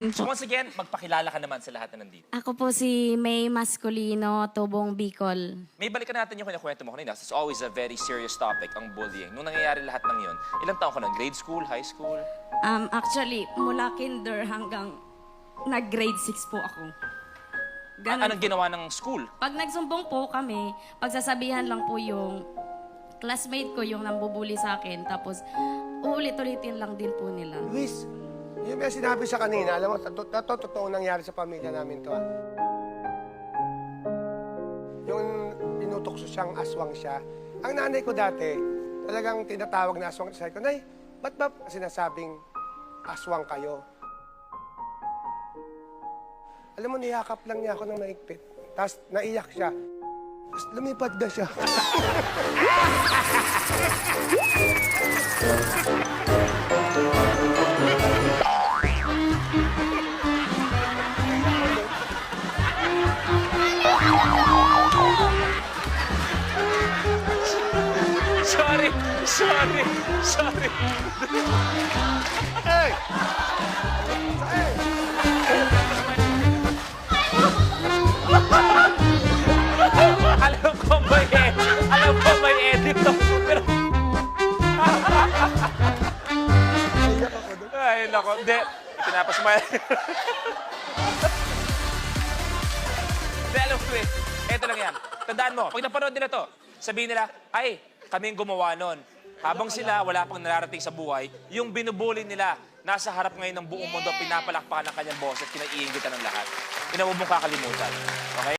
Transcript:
So once again, magpakilala ka naman sa lahat na nandito. Ako po si May Masculino, Tubong Bicol. May balikan natin yung kinakwento mo kanina. It's always a very serious topic, ang bullying. Nung nangyayari lahat ng yun, ilang taon ka na? Grade school, high school? Actually, mula kinder hanggang nag-grade 6 po ako. Ganun Anong ginawa ng school? Pag nagsumbong po kami, pagsasabihan lang po yung classmate ko yung nambubuli sa akin. Tapos, uulit-ulitin lang din po nila. Luis, yung may sinabi sa kanina, alam mo, totoo nangyari sa pamilya namin to. Yung pinutokso siyang aswang siya. Ang nanay ko dati, talagang tinatawag na aswang. Sabi ko, Nay, ba't ba sinasabing aswang kayo? Alam mo, niyakap lang niya ako ng maigpit. Tapos naiyak siya. Tapos lumipad na siya. Sorry. Hey! Alam ko may edit to. Pero... Naiyak ako doon. Ay, nako. Hindi. Pinapasmile. Hindi, alam ko eh. Eto lang yan. Tandaan mo, pag napanood nila to, sabihin nila, ay, kaming gumawa nun. Habang sila, wala pang nararating sa buhay, yung binubuli nila, nasa harap ngayon ng buong mundo, pinapalakpakan ng kanyang boses, kinaiingitan ng lahat. Pinawag mong kakalimutan. Okay?